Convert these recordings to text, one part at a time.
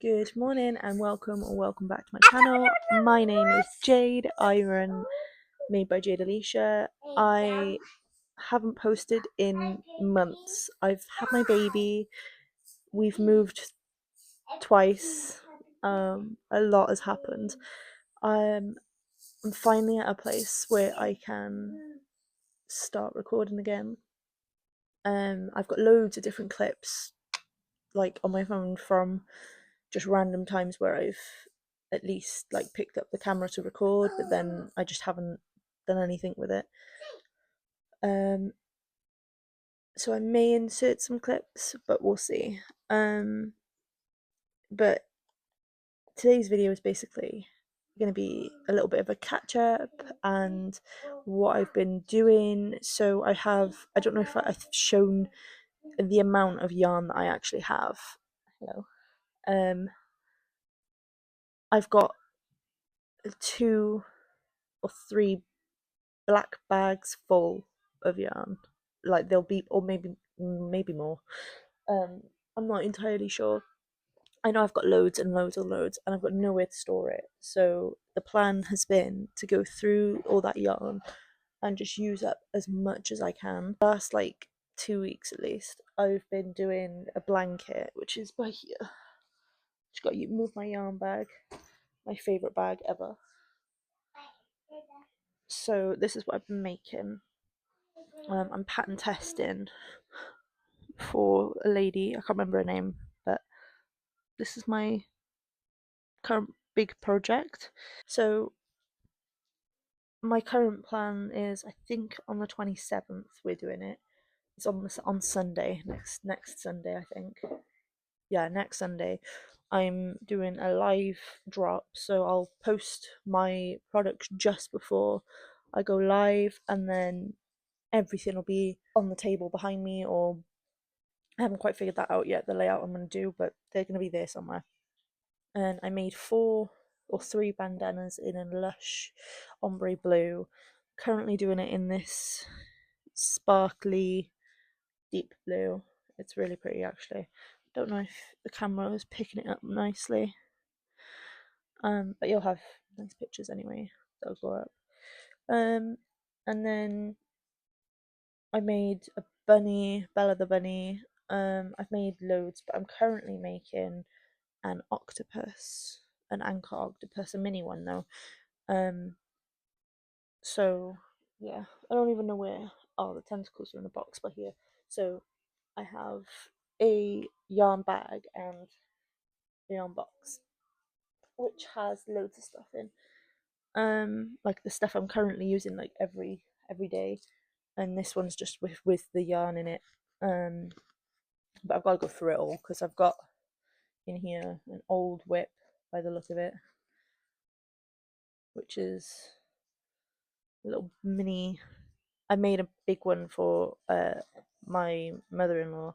Good morning and welcome back to my channel. My name is Jade. I run Made by Jade Alicia. I haven't posted in months. I've had my baby. We've moved twice. A lot has happened. I'm finally at a place where I can start recording again. I've got loads of different clips like on my phone from just random times where I've at least like picked up the camera to record, but then I just haven't done anything with it. Um, so I may insert some clips, but we'll see. But today's video is basically going to be a little bit of a catch up and what I've been doing. So I don't know if I've shown the amount of yarn that I actually have. Hello. Um, I've got 2 or 3 black bags full of yarn. Like they'll be, or maybe more. Um, I'm not entirely sure. I know I've got loads and loads and loads, and I've got nowhere to store it. So the plan has been to go through all that yarn and just use up as much as I can. Last like 2 weeks at least, I've been doing a blanket, which is by here. Just got to move my yarn bag, my favorite bag ever. So this is what I've been making. I'm pattern testing for a lady. I can't remember her name, but this is my current big project. So my current plan is, I think on the 27th we're doing it. It's on Sunday, next Sunday, I think. Yeah, next Sunday. I'm doing a live drop, so I'll post my products just before I go live, and then everything will be on the table behind me, or I haven't quite figured that out yet, the layout I'm going to do, but they're going to be there somewhere. And I made 4 or 3 bandanas in a lush ombre blue. Currently doing it in this sparkly deep blue. It's really pretty actually. Don't know if the camera is picking it up nicely. But you'll have nice pictures anyway. That'll go up. And then I made a bunny, Bella the bunny. I've made loads, but I'm currently making an octopus, an anchor octopus, a mini one though. Um, so yeah, I don't even know where. Oh, the tentacles are in a box by here. So I have a yarn bag and a yarn box, which has loads of stuff in. Like the stuff I'm currently using like every day, and this one's just with the yarn in it. Um, but I've got to go through it all because I've got in here an old whip by the look of it, which is a little mini. I made a big one for my mother-in-law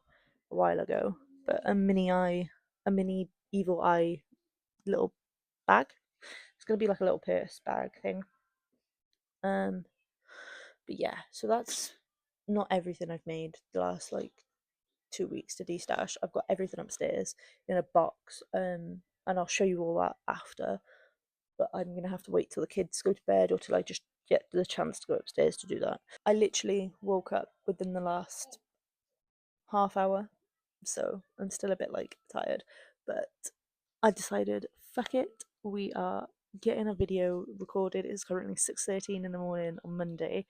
a while ago, but a mini evil eye little bag. It's gonna be like a little purse bag thing. Um, but yeah, so that's not everything I've made the last like 2 weeks to destash. I've got everything upstairs in a box, and I'll show you all that after. But I'm gonna have to wait till the kids go to bed or till I just get the chance to go upstairs to do that. I literally woke up within the last half hour, so I'm still a bit like tired, but I decided fuck it, we are getting a video recorded. It's currently 6:13 in the morning on Monday.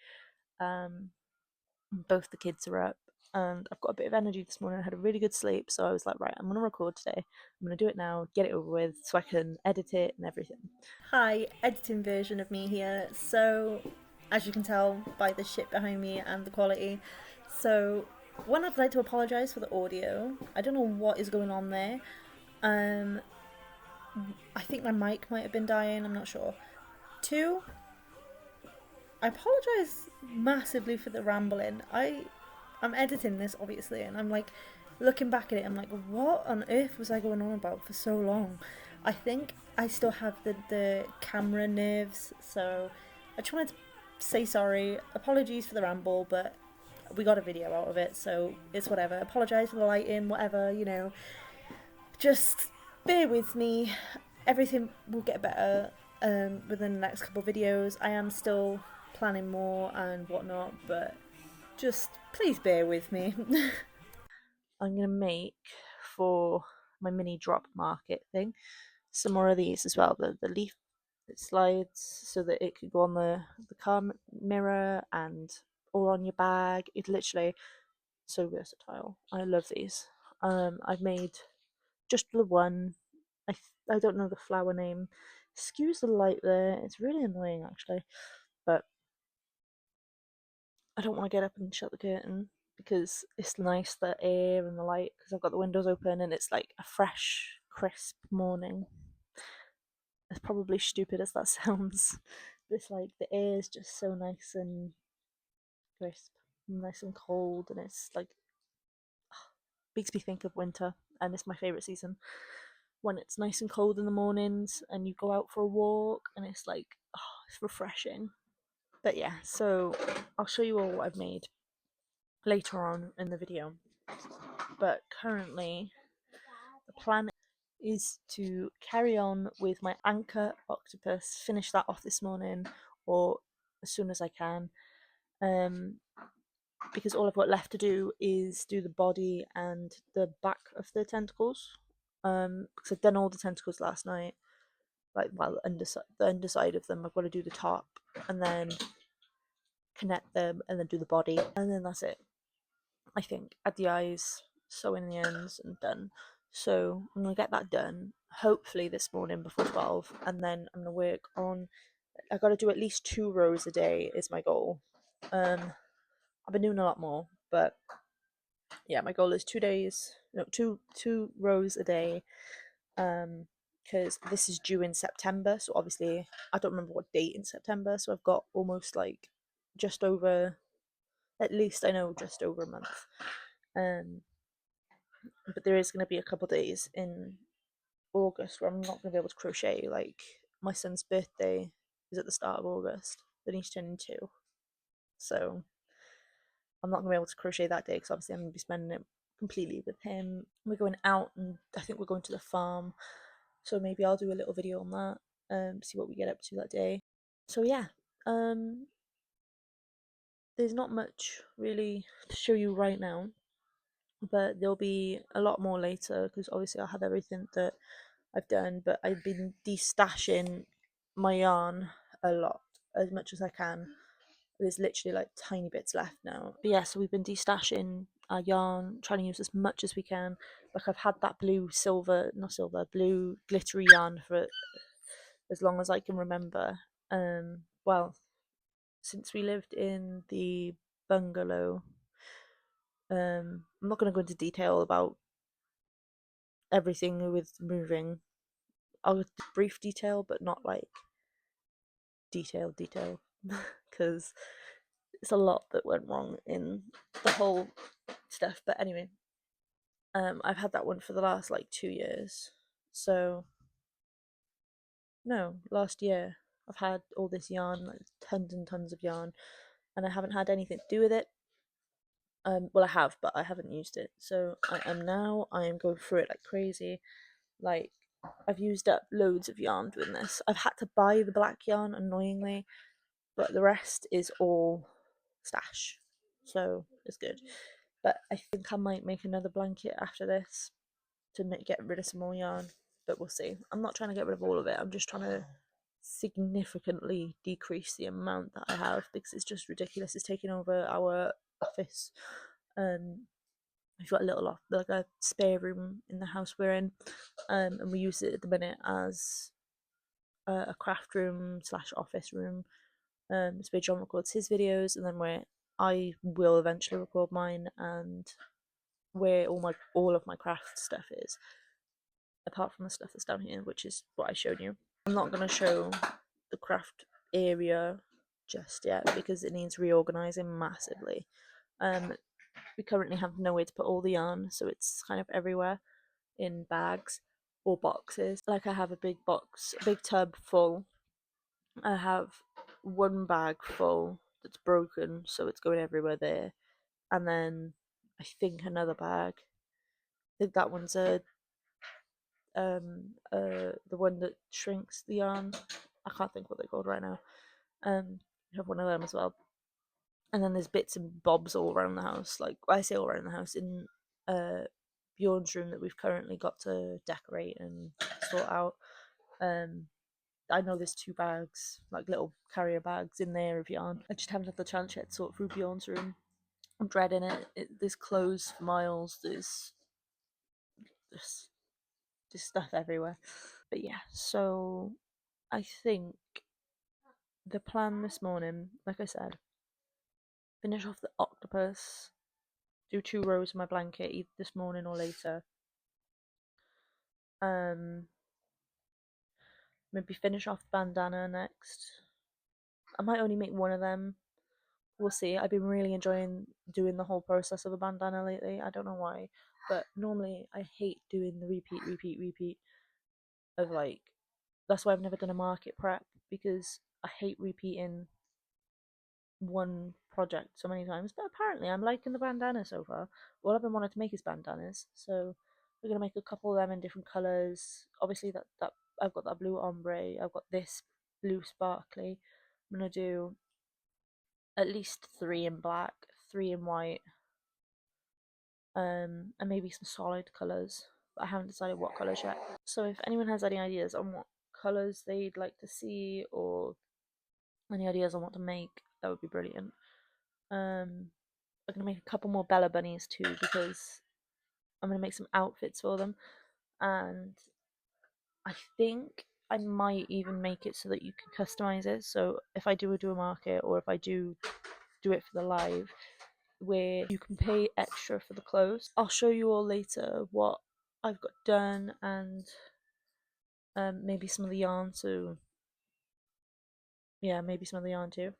Both the kids are up and I've got a bit of energy this morning. I had a really good sleep, so I was like, right, I'm gonna record today. I'm gonna do it now, get it over with so I can edit it and everything. Hi, editing version of me here. So as you can tell by the shit behind me and the quality, so one, I'd like to apologise for the audio. I don't know what is going on there. um I think my mic might have been dying, I'm not sure. 2, I apologise massively for the rambling. I'm editing this obviously, and I'm like looking back at it. I'm like, what on earth was I going on about for so long? I think I still have the camera nerves, so I just wanted to say sorry. Apologies for the ramble, but we got a video out of it, so it's whatever. Apologise for the lighting, whatever, you know. Just bear with me. Everything will get better within the next couple of videos. I am still planning more and whatnot, but just please bear with me. I'm gonna make for my mini drop market thing some more of these as well. The leaf that slides so that it could go on the car mirror and or on your bag. It's literally so versatile. I love these. I've made just the one. I don't know the flower name. Excuse the light there. It's really annoying actually, but I don't want to get up and shut the curtain because it's nice, the air and the light, because I've got the windows open and it's like a fresh, crisp morning. As probably stupid as that sounds, but it's like the air is just so nice and crisp, nice and cold, and it's like makes me think of winter, and it's my favorite season when it's nice and cold in the mornings and you go out for a walk and it's like, oh, it's refreshing. But yeah, so I'll show you all what I've made later on in the video. But currently, the plan is to carry on with my anchor octopus, finish that off this morning or as soon as I can. Um, because all I've got left to do is do the body and the back of the tentacles. Because I've done all the tentacles last night, like well, the underside of them. I've got to do the top and then connect them and then do the body, and then that's it. I think add the eyes, sew in the ends, and done. So I'm gonna get that done. Hopefully this morning before 12, and then I'm gonna work on. I got to do at least 2 rows a day is my goal. I've been doing a lot more, but yeah, my goal is 2 days, no, two rows a day. Because this is due in September, so obviously I don't remember what date in September, so I've got almost like just over, at least I know just over a month. Um, but there is going to be a couple days in August where I'm not going to be able to crochet. Like my son's birthday is at the start of August, then he's turning 2, so I'm not going to be able to crochet that day because obviously I'm going to be spending it completely with him. We're going out, and I think we're going to the farm, so maybe I'll do a little video on that. See what we get up to that day. So yeah, um, there's not much really to show you right now, but there'll be a lot more later because obviously I'll have everything that I've done. But I've been destashing my yarn a lot, as much as I can. There's literally like tiny bits left now. But yeah, so we've been destashing our yarn, trying to use as much as we can. Like I've had that blue glittery yarn for as long as I can remember. Well, since we lived in the bungalow, I'm not going to go into detail about everything with moving. I'll give brief detail, but not like detail, because it's a lot that went wrong in the whole stuff. But anyway, I've had that one for the last like 2 years. So no, last year I've had all this yarn, like tons and tons of yarn, and I haven't had anything to do with it. Well, I have, but I haven't used it. So I am now. I am going through it like crazy. Like I've used up loads of yarn doing this. I've had to buy the black yarn, annoyingly, but the rest is all stash. So it's good. But I think I might make another blanket after this to get rid of some more yarn. But we'll see. I'm not trying to get rid of all of it. I'm just trying to significantly decrease the amount that I have because it's just ridiculous. It's taking over our office. We've got a little off like a spare room in the house we're in, and we use it at the minute as a craft room slash office room. It's where John records his videos, and then where I will eventually record mine, and where all of my craft stuff is, apart from the stuff that's down here, which is what I showed you. I'm not gonna show the craft area just yet because it needs reorganizing massively. We currently have nowhere to put all the yarn, so it's kind of everywhere in bags or boxes. Like I have a big box, a big tub full. I have one bag full that's broken, so it's going everywhere there. And then I think another bag. I think that one's the one that shrinks the yarn. I can't think what they're called right now. You have one of them as well. And then there's bits and bobs all around the house. Like I say, all around the house in Bjorn's room that we've currently got to decorate and sort out. Um, I know there's 2 bags, like little carrier bags in there of yarn. I just haven't had the chance yet to sort through Bjorn's room. I'm dreading it. There's clothes for miles. There's just stuff everywhere. But yeah, so I think the plan this morning, like I said, finish off the octopus, do 2 rows of my blanket either this morning or later. Um, maybe finish off the bandana next. I might only make one of them. We'll see. I've been really enjoying doing the whole process of a bandana lately. I don't know why, but normally I hate doing the repeat of like. That's why I've never done a market prep, because I hate repeating one project so many times. But apparently I'm liking the bandana so far. All I've been wanting to make is bandanas, so we're gonna make a couple of them in different colours. Obviously that I've got that blue ombre, I've got this blue sparkly. I'm gonna do at least 3 in black, 3 in white, and maybe some solid colours. But I haven't decided what colours yet. So if anyone has any ideas on what colours they'd like to see, or any ideas on what to make, that would be brilliant. I'm gonna make a couple more Bella bunnies too, because I'm gonna make some outfits for them, and I think I might even make it so that you can customize it. So if I do a market, or if I do it for the live, where you can pay extra for the clothes. I'll show you all later what I've got done, and maybe some of the yarn. So yeah, maybe some of the yarn too.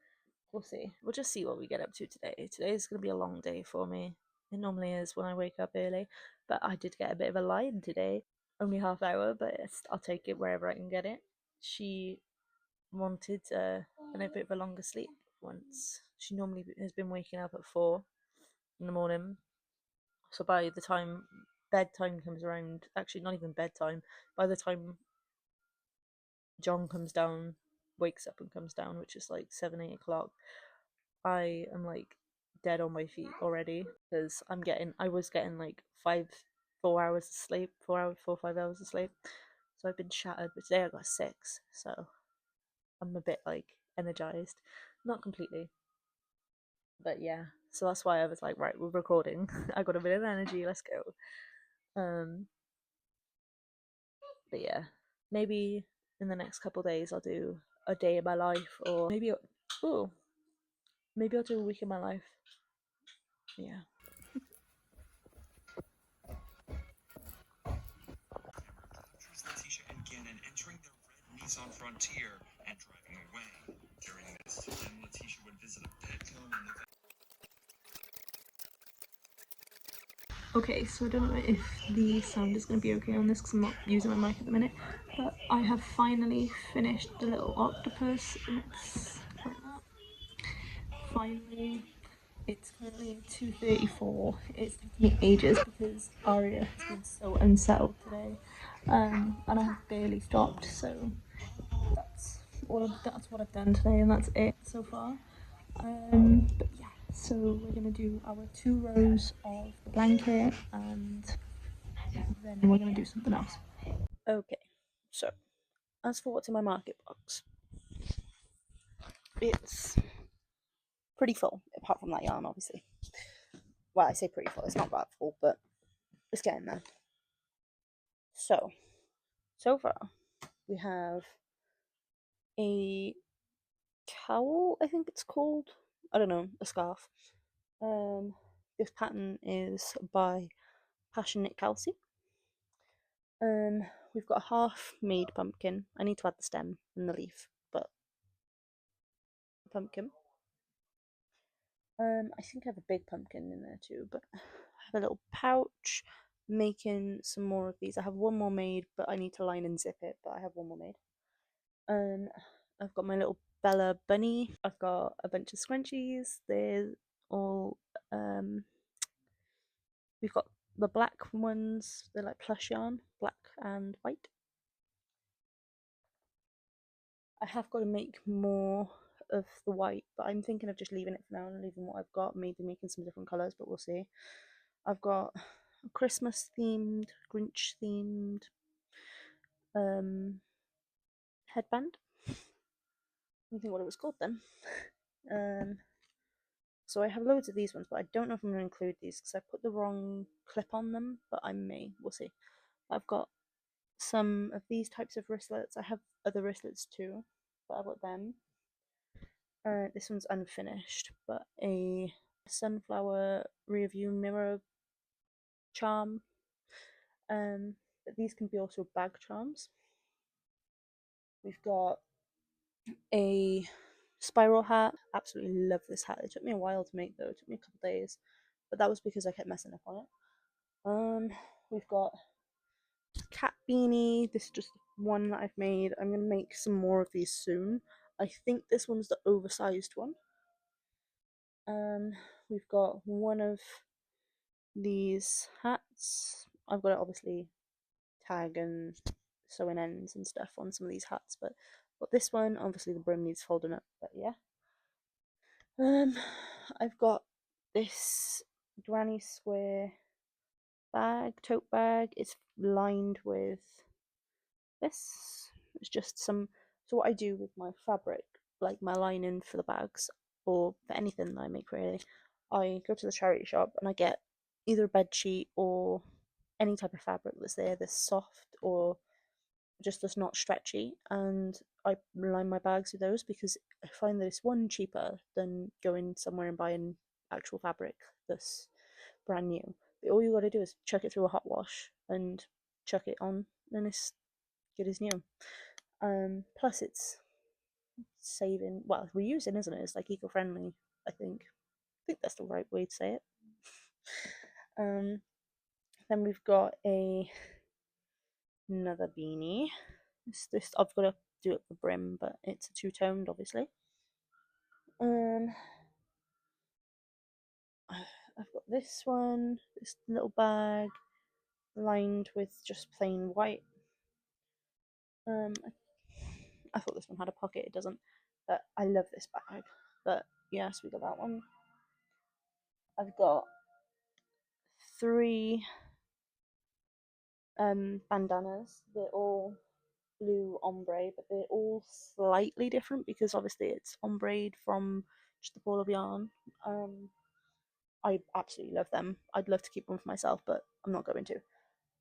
We'll see. We'll just see what we get up to today. Today is going to be a long day for me. It normally is when I wake up early, but I did get a bit of a lie-in today. Only half hour, but I'll take it wherever I can get it. She wanted a bit of a longer sleep once. She normally has been waking up at 4 in the morning. So by the time bedtime comes around, actually not even bedtime, by the time John comes down, wakes up and comes down, which is like 7, 8 o'clock, I am like dead on my feet already, because I was getting like 4 hours of sleep, 4, 5 hours of sleep. So I've been shattered, but today I got 6, so I'm a bit like energized, not completely, but yeah. So that's why I was like, right, we're recording. I got a bit of energy, let's go. Um, but yeah, maybe in the next couple of days I'll do a day in my life, or oh, maybe I'll do a week in my life. Yeah. Letitia and Gannon entering their red Nissan Frontier and driving away. During this time, Letitia would visit a Petco in the. Okay, so I don't know if the sound is going to be okay on this because I'm not using my mic at the minute, but I have finally finished the little octopus. It's like that. Finally, it's currently 2:34. It's taking me ages because Aria has been so unsettled today, and I have barely stopped. So that's what I've done today, and that's it so far. But yeah, so we're gonna do our 2 rows of the blanket, and then we're gonna do something else. Okay, so as for what's in my market box, it's pretty full, apart from that yarn, obviously. Well, I say pretty full, it's not that full, but it's getting there. So far, we have a cowl, I think it's called. I don't know, a scarf. This pattern is by Passionate Kelsey. We've got a half-made pumpkin. I need to add the stem and the leaf, but pumpkin. I think I have a big pumpkin in there too, but I have a little pouch. Making some more of these. I have one more made, but I need to line and zip it. But I have one more made. I've got my little Bella bunny. I've got a bunch of scrunchies. They're all we've got the black ones, they're like plush yarn, black and white. I have got to make more of the white, but I'm thinking of just leaving it for now and leaving what I've got, maybe making some different colours, but we'll see. I've got a Christmas themed, Grinch themed headband. I think what it was called then. So I have loads of these ones, but I don't know if I'm going to include these because I put the wrong clip on them, but I may. We'll see. I've got some of these types of wristlets. I have other wristlets too, but I've got them. This one's unfinished, but a sunflower rear view mirror charm. But these can be also bag charms. We've got a spiral hat. Absolutely love this hat. It took me a while to make though. It took me a couple days, but that was because I kept messing up on it. We've got cat beanie. This is just one that I've made. I'm gonna make some more of these soon. I think this one's the oversized one. We've got one of these hats. I've got to obviously tag and sewing ends and stuff on some of these hats, but this one, obviously the brim needs folding up, but yeah. I've got this granny square bag, tote bag. It's lined with this. It's just some. So what I do with my fabric, like my lining for the bags or for anything that I make really, I go to the charity shop and I get either a bed sheet or any type of fabric that's there that's soft or just that's not stretchy, and I line my bags with those because I find that it's one cheaper than going somewhere and buying actual fabric that's brand new. But all you got to do is chuck it through a hot wash and chuck it on, and it's good as new. Plus it's saving, well, reusing, isn't it? It's like eco-friendly. I think that's the right way to say it. Then we've got another beanie. This I've got to do at the brim, but it's a two-toned, obviously. I've got this one, this little bag lined with just plain white. I thought this one had a pocket, it doesn't, but I love this bag. But yes, we got that one. I've got three bandanas. They're all blue ombre, but they're all slightly different because obviously it's ombre from just a ball of yarn. I absolutely love them. I'd love to keep one for myself, but I'm not going to.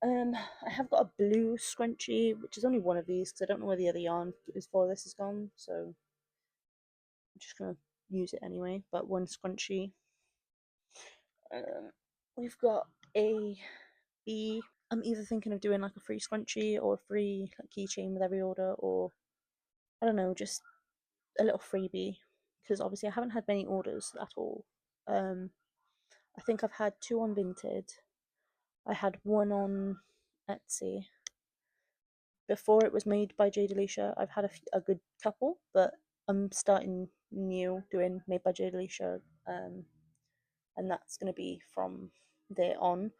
I have got a blue scrunchie, which is only one of these because I don't know where the other yarn is for. This is gone, so I'm just gonna use it anyway. But one scrunchie. We've got a bee. I'm either thinking of doing like a free scrunchie or a free like, keychain with every order, or I don't know, just a little freebie because obviously I haven't had many orders at all. I think I've had two on Vinted. I had one on Etsy. Before it was made by J. Delisha, I've had a good couple, but I'm starting new doing made by J. Delisha, and that's going to be from there on.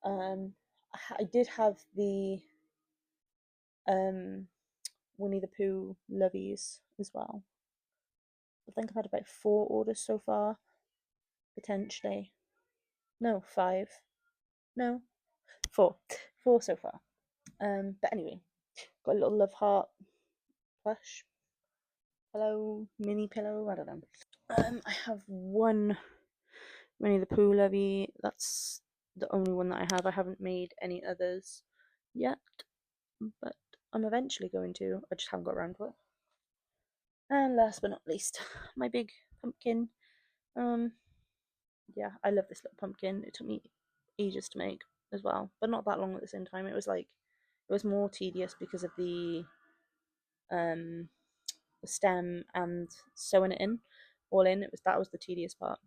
I did have the Winnie the Pooh lovies as well. I think I've had about 4 orders so far, potentially. No, 5. No, 4. 4 so far. But anyway, got a little love heart plush pillow, mini pillow. I don't know. I have one Winnie the Pooh lovey. That's the only one that I have. I haven't made any others yet, but I'm eventually going to. I just haven't got around to it. And last but not least, my big pumpkin. Yeah, I love this little pumpkin. It took me ages to make as well, but not that long at the same time. It was more tedious because of um the stem and sewing it in all in. That was the tedious part.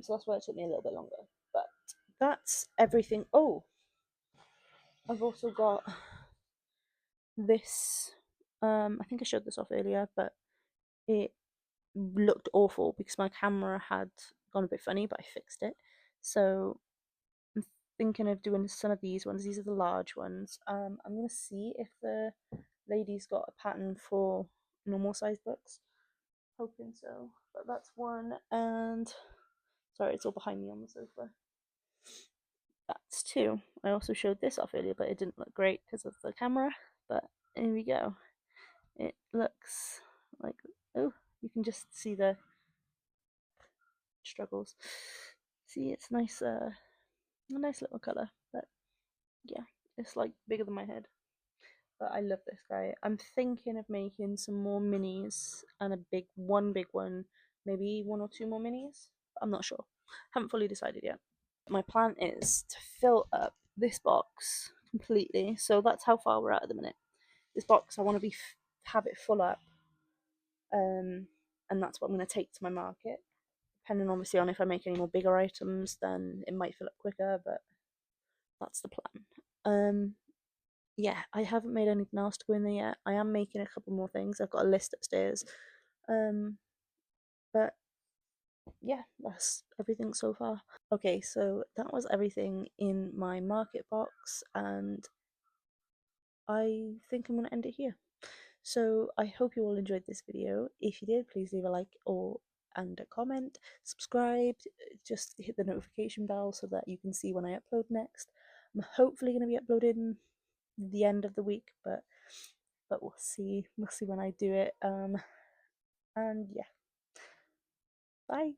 So that's why it took me a little bit longer. But that's everything. Oh, I've also got this. I think I showed this off earlier, but it looked awful because my camera had gone a bit funny, but I fixed it. So I'm thinking of doing some of these ones. These are the large ones. I'm gonna see if the lady's got a pattern for normal size books. Hoping so. But that's one, and sorry, it's all behind me on the sofa. That's two. I also showed this off earlier, but it didn't look great because of the camera. But here we go. It looks like, oh, you can just see the struggles. See, it's nice, a nice little color. But yeah, it's like bigger than my head. But I love this guy. I'm thinking of making some more minis and a big one, maybe one or two more minis. I'm not sure. Haven't fully decided yet. My plan is to fill up this box completely. So that's how far we're at the minute. This box, I want to have it full up, and that's what I'm going to take to my market. Depending obviously on if I make any more bigger items, then it might fill up quicker. But that's the plan. Yeah, I haven't made anything else to go in there yet. I am making a couple more things. I've got a list upstairs. But yeah, that's everything so far. Okay, so that was everything in my market box, and I think I'm going to end it here. So I hope you all enjoyed this video. If you did, please leave a like or and a comment, subscribe, just hit the notification bell so that you can see when I upload next. I'm hopefully going to be uploading the end of the week, but we'll see. We'll see when I do it. And yeah, bye.